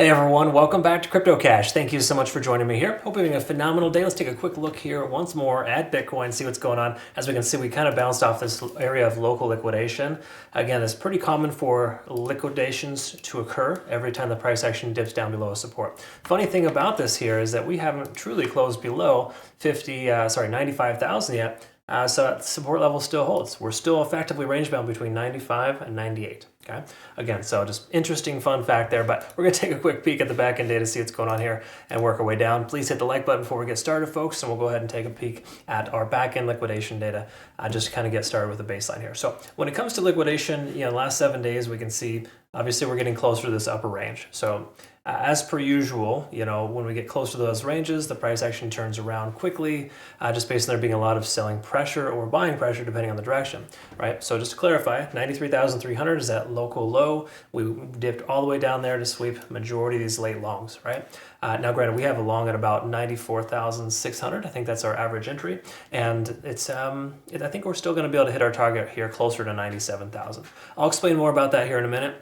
Hey everyone, welcome back to Crypto Cash. Thank you so much for joining me here. Hope you're having a phenomenal day. Let's take a quick look here once more at Bitcoin, see what's going on. As we can see, we kind of bounced off this area of local liquidation. Again, it's pretty common for liquidations to occur every time the price action dips down below support. Funny thing about this here is that we haven't truly closed below 95,000 yet. So that support level still holds. We're still effectively range bound between 95 and 98. Okay. Again, so just interesting fun fact there, but we're going to take a quick peek at the back end data, see what's going on here, and work our way down. Please hit the like button before we get started, folks, and we'll go ahead and take a peek at our back end liquidation data, just to kind of get started with the baseline here. So when it comes to liquidation, last 7 days, we can see, obviously, we're getting closer to this upper range. So as per usual, when we get close to those ranges, the price action turns around quickly, just based on there being a lot of selling pressure or buying pressure, depending on the direction, right? So just to clarify, 93,300 is that local low. We dipped all the way down there to sweep majority of these late longs, right? Now, granted, we have a long at about 94,600. I think that's our average entry, and it's I think we're still going to be able to hit our target here closer to 97,000. I'll explain more about that here in a minute.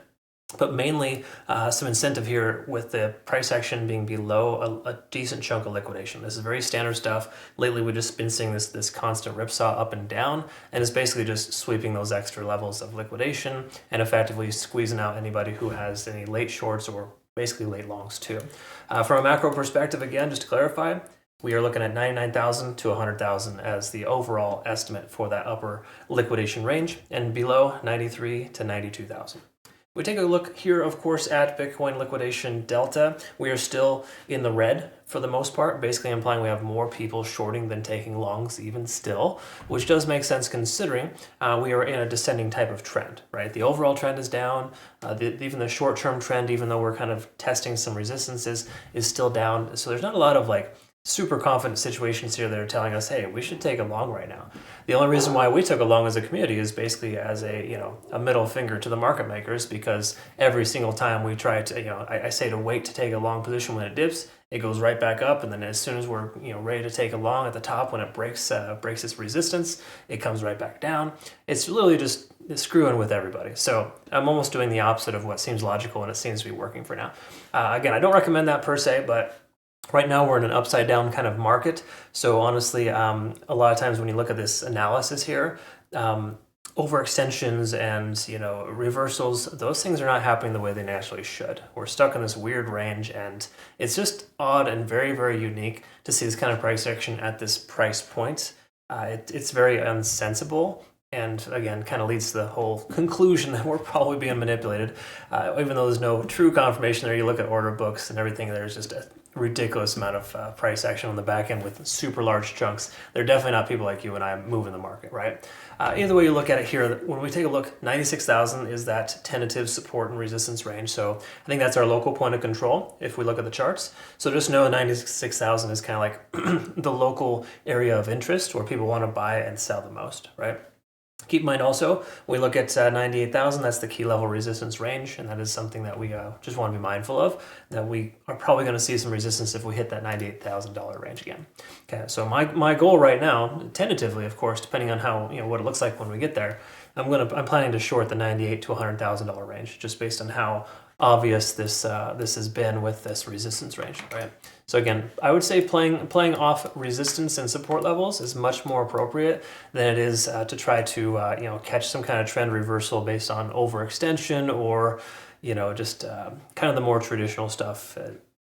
But mainly some incentive here with the price action being below a decent chunk of liquidation. This is very standard stuff. Lately, we've just been seeing this constant ripsaw up and down, and it's basically just sweeping those extra levels of liquidation and effectively squeezing out anybody who has any late shorts or basically late longs too. From a macro perspective, again, just to clarify, we are looking at 99,000 to 100,000 as the overall estimate for that upper liquidation range, and below 93 to 92,000. We take a look here, of course, at Bitcoin liquidation delta. We are still in the red for the most part, basically implying we have more people shorting than taking longs even still, which does make sense considering we are in a descending type of trend, right? The overall trend is down. Even the short-term trend, even though we're kind of testing some resistances, is still down. So there's not a lot of super confident situations here that are telling us, hey, we should take a long right now. The only reason why we took a long as a community is basically as a middle finger to the market makers, because every single time we try to, I say to wait to take a long position when it dips, it goes right back up, and then as soon as we're ready to take a long at the top when it breaks its resistance, it comes right back down. It's literally just screwing with everybody. So I'm almost doing the opposite of what seems logical, and it seems to be working for now. Again, I don't recommend that per se, but right now we're in an upside down kind of market. So honestly, a lot of times when you look at this analysis here, overextensions and reversals, those things are not happening the way they naturally should. We're stuck in this weird range, and it's just odd and very, very unique to see this kind of price action at this price point. It's very unsensible. And again, kind of leads to the whole conclusion that we're probably being manipulated. Even though there's no true confirmation there, you look at order books and everything, there's just a ridiculous amount of price action on the back end with super large chunks. They're definitely not people like you and I moving the market, right? Either way you look at it here, when we take a look, 96,000 is that tentative support and resistance range. So I think that's our local point of control if we look at the charts. So just know 96,000 is kind of like the local area of interest where people want to buy and sell the most, right? Keep in mind also, we look at 98,000, that's the key level resistance range, and that is something that we just want to be mindful of, that we are probably going to see some resistance if we hit that $98,000 range again. Okay, so my goal right now, tentatively, of course, depending on how what it looks like when we get there, I'm planning to short the $98,000 to $100,000 range, just based on how obvious this has been with this resistance range, right? So again, I would say playing off resistance and support levels is much more appropriate than it is to try to catch some kind of trend reversal based on overextension or just kind of the more traditional stuff.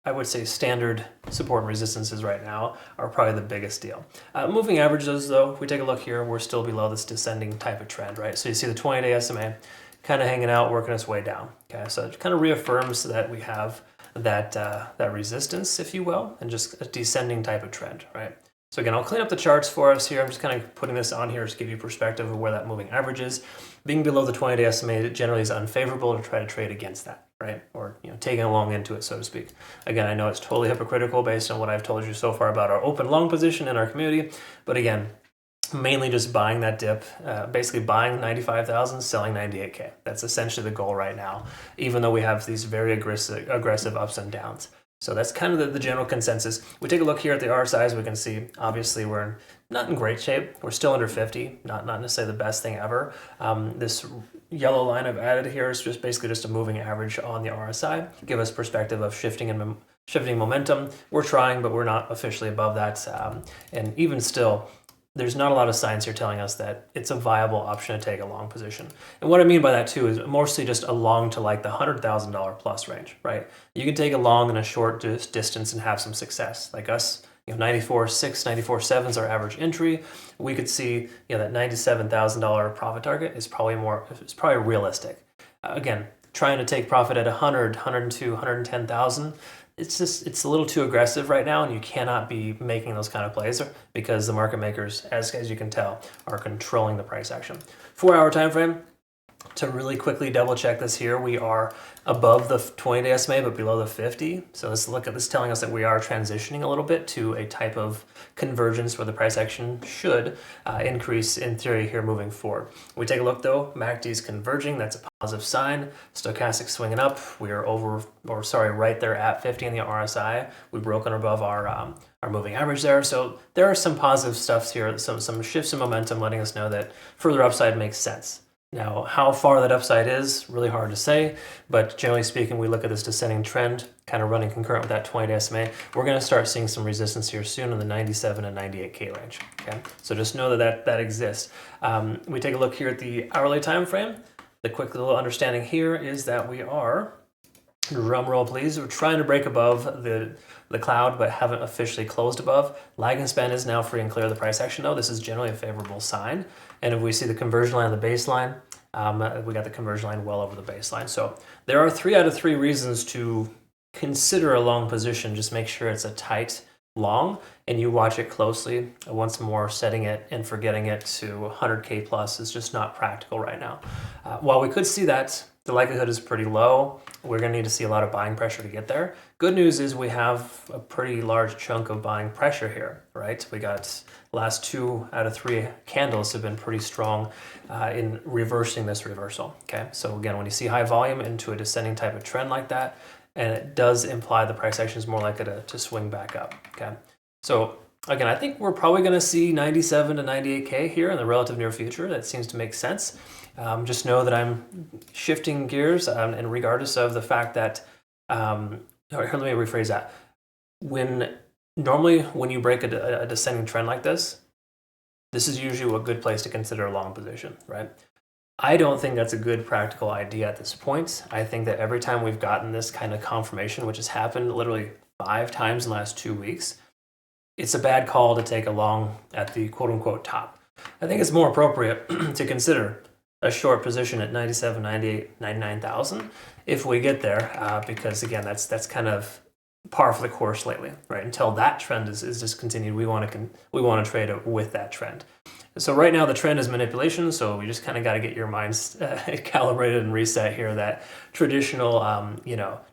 I would say standard support and resistances right now are probably the biggest deal. Moving averages, though, if we take a look here, we're still below this descending type of trend, right? So you see the 20-day SMA kind of hanging out, working its way down. Okay, so it kind of reaffirms that we have that resistance, if you will, and just a descending type of trend, right? So again, I'll clean up the charts for us here. I'm just kind of putting this on here to give you perspective of where that moving average is. Being below the 20-day SMA, it generally is unfavorable to try to trade against that, right? Or taking along into it, so to speak. Again, I know it's totally hypocritical based on what I've told you so far about our open long position in our community, but again, mainly just buying that dip, basically buying 95,000, selling 98K. That's essentially the goal right now, even though we have these very aggressive ups and downs. So that's kind of the general consensus. We take a look here at the RSIs, we can see obviously we're not in great shape. We're still under 50, not necessarily the best thing ever. This yellow line I've added here is just basically just a moving average on the RSI, give us perspective of shifting momentum. We're trying, but we're not officially above that. And even still, there's not a lot of signs here telling us that it's a viable option to take a long position. And what I mean by that too is mostly just a long to like the $100,000 plus range, right? You can take a long in a short distance and have some success. Like us, 94.6, 94.7 is our average entry. We could see, that $97,000 profit target is probably realistic. Again, trying to take profit at 100, 102, 110,000, it's a little too aggressive right now, and you cannot be making those kind of plays because the market makers, as you can tell, are controlling the price action. 4-hour time frame. To really quickly double check this here, we are above the 20-day SMA but below the 50. So let's look at this, telling us that we are transitioning a little bit to a type of convergence where the price action should increase in theory here moving forward. We take a look though, MACD is converging. That's a positive sign. Stochastic swinging up. We are right there at 50 in the RSI. We've broken above our moving average there. So there are some positive stuffs here, some shifts in momentum letting us know that further upside makes sense. Now, how far that upside is, really hard to say, but generally speaking, we look at this descending trend, kind of running concurrent with that 20-day SMA. We're going to start seeing some resistance here soon in the 97 and 98K range, okay? So just know that exists. We take a look here at the hourly time frame. The quick little understanding here is that we are, drum roll please, we're trying to break above the cloud, but haven't officially closed above. Lagging span is now free and clear of the price action though. This is generally a favorable sign. And if we see the conversion line on the baseline, we got the conversion line well over the baseline. So there are 3 out of 3 reasons to consider a long position. Just make sure it's a tight long and you watch it closely. Once more, setting it and forgetting it to 100K plus is just not practical right now. While we could see that, the likelihood is pretty low. We're going to need to see a lot of buying pressure to get there. Good news is we have a pretty large chunk of buying pressure here, right? We got last 2 out of 3 candles have been pretty strong in reversing this reversal, okay? So again, when you see high volume into a descending type of trend like that, and it does imply the price action is more likely to swing back up, okay? So again, I think we're probably going to see 97 to 98K here in the relative near future. That seems to make sense. Just know that I'm shifting gears, and regardless of the fact that, let me rephrase that. Normally when you break a descending trend like this is usually a good place to consider a long position, right? I don't think that's a good practical idea at this point. I think that every time we've gotten this kind of confirmation, which has happened literally 5 times in the last 2 weeks, it's a bad call to take a long at the quote-unquote top. I think it's more appropriate to consider a short position at 97, 98, 99,000 if we get there, because again, that's kind of par for the course lately, right? Until that trend is discontinued, we want to trade it with that trend. So right now the trend is manipulation, so we just kind of got to get your minds calibrated and reset here that traditional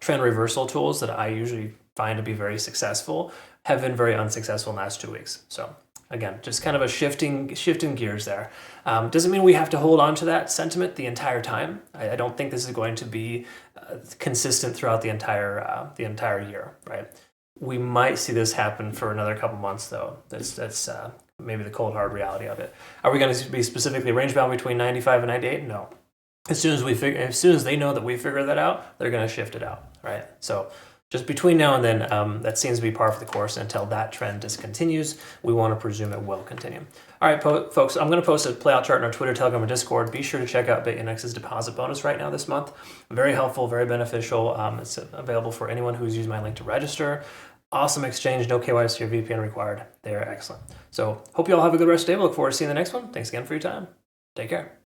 trend reversal tools that I usually find to be very successful have been very unsuccessful in the last 2 weeks. So again, just kind of a shifting gears there. Doesn't mean we have to hold on to that sentiment the entire time. I don't think this is going to be consistent throughout the entire year, right? We might see this happen for another couple months though. That's maybe the cold hard reality of it. Are we going to be specifically range bound between 95 and 98? No. As soon as they know that we figure that out, they're going to shift it out, right? So just between now and then, that seems to be par for the course. Until that trend discontinues, we want to presume it will continue. All right, folks, I'm going to post a playout chart in our Twitter, Telegram, and Discord. Be sure to check out Bitunix's deposit bonus right now this month. Very helpful, very beneficial. It's available for anyone who's used my link to register. Awesome exchange, no KYC or VPN required. They are excellent. So hope you all have a good rest of the day. Look forward to seeing the next one. Thanks again for your time. Take care.